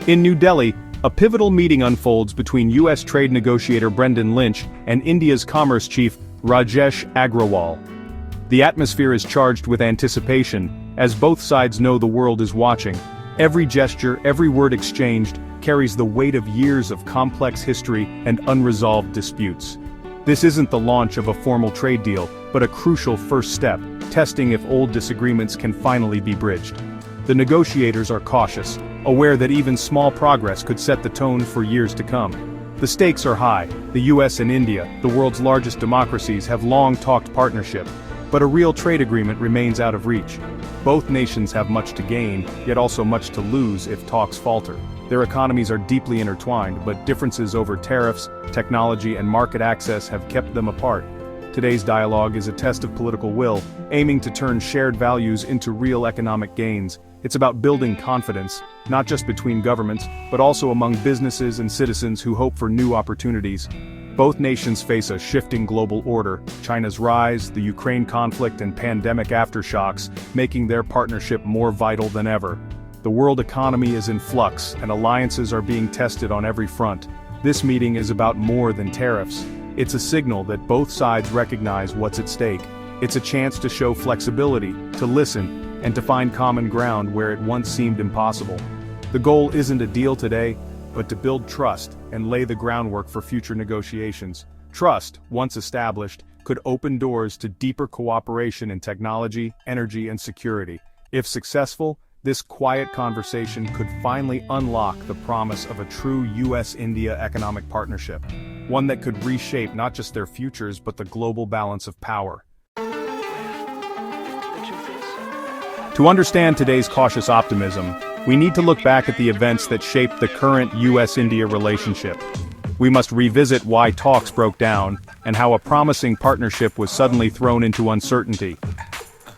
In New Delhi, a pivotal meeting unfolds between U.S. trade negotiator Brendan Lynch and India's commerce chief Rajesh Agrawal. The atmosphere is charged with anticipation, as both sides know the world is watching. Every gesture, every word exchanged, carries the weight of years of complex history and unresolved disputes. This isn't the launch of a formal trade deal, but a crucial first step, testing if old disagreements can finally be bridged. The negotiators are cautious, aware that even small progress could set the tone for years to come. The stakes are high. The US and India, the world's largest democracies, have long talked partnership, but a real trade agreement remains out of reach. Both nations have much to gain, yet also much to lose if talks falter. Their economies are deeply intertwined, but differences over tariffs, technology, and market access have kept them apart. Today's dialogue is a test of political will, aiming to turn shared values into real economic gains. It's about building confidence, not just between governments, but also among businesses and citizens who hope for new opportunities. Both nations face a shifting global order, China's rise, the Ukraine conflict, and pandemic aftershocks, making their partnership more vital than ever. The world economy is in flux, and alliances are being tested on every front. This meeting is about more than tariffs. It's a signal that both sides recognize what's at stake. It's a chance to show flexibility, to listen, and to find common ground where it once seemed impossible. The goal isn't a deal today, but to build trust and lay the groundwork for future negotiations. Trust, once established, could open doors to deeper cooperation in technology, energy, and security. If successful, this quiet conversation could finally unlock the promise of a true US-India economic partnership, one that could reshape not just their futures but the global balance of power. To understand today's cautious optimism, we need to look back at the events that shaped the current US-India relationship. We must revisit why talks broke down, and how a promising partnership was suddenly thrown into uncertainty.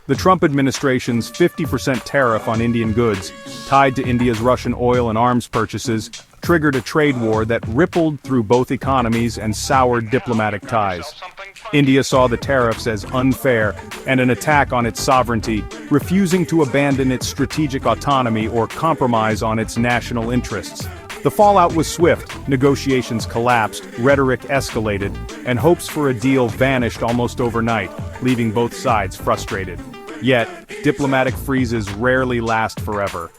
The Trump administration's 50% tariff on Indian goods, tied to India's Russian oil and arms purchases, triggered a trade war that rippled through both economies and soured diplomatic ties. India saw the tariffs as unfair and an attack on its sovereignty, refusing to abandon its strategic autonomy or compromise on its national interests. The fallout was swift, negotiations collapsed, rhetoric escalated, and hopes for a deal vanished almost overnight, leaving both sides frustrated. Yet, diplomatic freezes rarely last forever.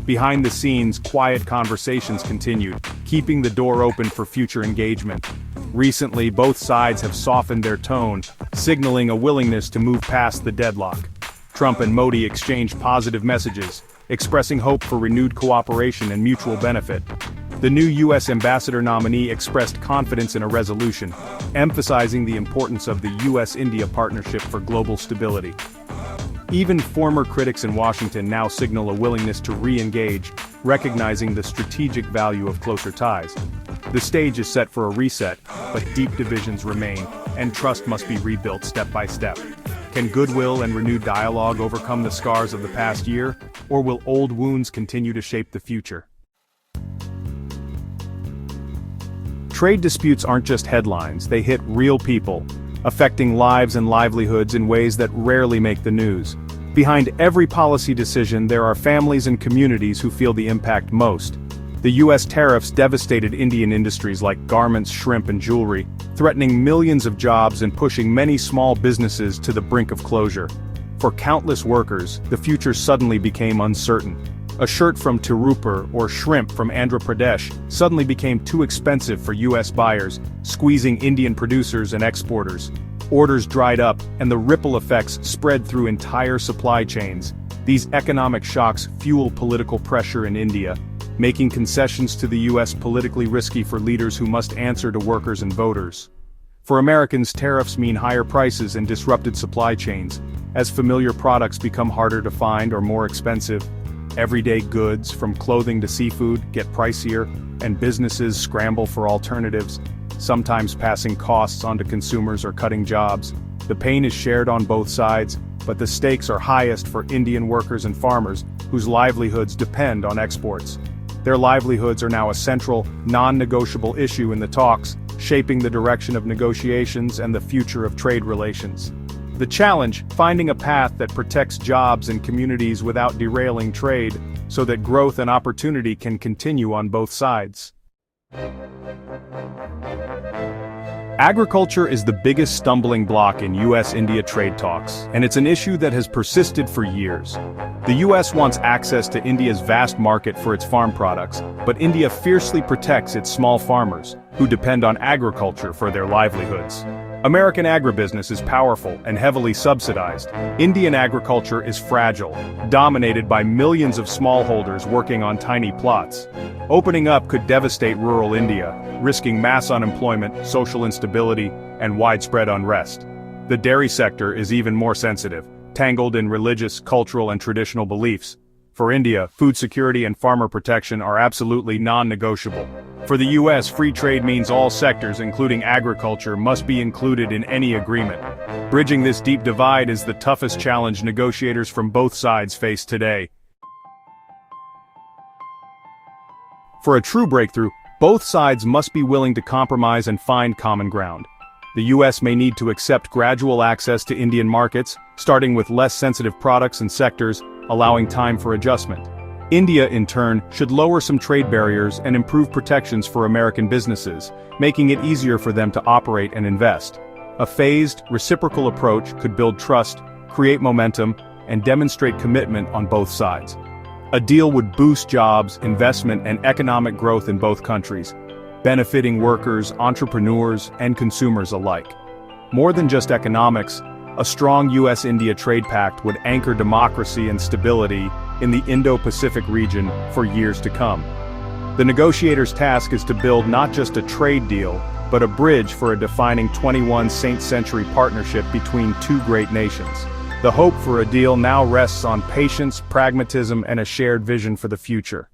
Behind the scenes, quiet conversations continued, keeping the door open for future engagement. Recently, both sides have softened their tone, signaling a willingness to move past the deadlock. Trump and Modi exchanged positive messages, expressing hope for renewed cooperation and mutual benefit. The new U.S. ambassador nominee expressed confidence in a resolution, emphasizing the importance of the U.S.-India partnership for global stability. Even former critics in Washington now signal a willingness to re-engage, recognizing the strategic value of closer ties. The stage is set for a reset, but deep divisions remain, and trust must be rebuilt step by step. Can goodwill and renewed dialogue overcome the scars of the past year, or will old wounds continue to shape the future? Trade disputes aren't just headlines, they hit real people, affecting lives and livelihoods in ways that rarely make the news. Behind every policy decision, there are families and communities who feel the impact most. The U.S. tariffs devastated Indian industries like garments, shrimp, and jewelry, threatening millions of jobs and pushing many small businesses to the brink of closure. For countless workers, the future suddenly became uncertain. A shirt from Tirupur or shrimp from Andhra Pradesh suddenly became too expensive for U.S. buyers, squeezing Indian producers and exporters. Orders dried up, and the ripple effects spread through entire supply chains. These economic shocks fuel political pressure in India, making concessions to the U.S. politically risky for leaders who must answer to workers and voters. For Americans, tariffs mean higher prices and disrupted supply chains. As familiar products become harder to find or more expensive, everyday goods, from clothing to seafood, get pricier, and businesses scramble for alternatives, sometimes passing costs on to consumers or cutting jobs. The pain is shared on both sides, but the stakes are highest for Indian workers and farmers, whose livelihoods depend on exports. Their livelihoods are now a central, non-negotiable issue in the talks, shaping the direction of negotiations and the future of trade relations. The challenge, finding a path that protects jobs and communities without derailing trade, so that growth and opportunity can continue on both sides. Agriculture is the biggest stumbling block in US-India trade talks, and it's an issue that has persisted for years. The US wants access to India's vast market for its farm products, but India fiercely protects its small farmers, who depend on agriculture for their livelihoods. American agribusiness is powerful and heavily subsidized. Indian agriculture is fragile, dominated by millions of smallholders working on tiny plots. Opening up could devastate rural India, risking mass unemployment, social instability, and widespread unrest. The dairy sector is even more sensitive, tangled in religious, cultural, and traditional beliefs. For India, food security and farmer protection are absolutely non-negotiable. For the US, free trade means all sectors, including agriculture, must be included in any agreement. Bridging this deep divide is the toughest challenge negotiators from both sides face today. For a true breakthrough, both sides must be willing to compromise and find common ground. The US may need to accept gradual access to Indian markets, starting with less sensitive products and sectors, allowing time for adjustment. India, in turn, should lower some trade barriers and improve protections for American businesses, making it easier for them to operate and invest. A phased, reciprocal approach could build trust, create momentum, and demonstrate commitment on both sides. A deal would boost jobs, investment, and economic growth in both countries, benefiting workers, entrepreneurs, and consumers alike. More than just economics, a strong US-India trade pact would anchor democracy and stability in the Indo-Pacific region for years to come. The negotiators' task is to build not just a trade deal, but a bridge for a defining 21st century partnership between two great nations. The hope for a deal now rests on patience, pragmatism, and a shared vision for the future.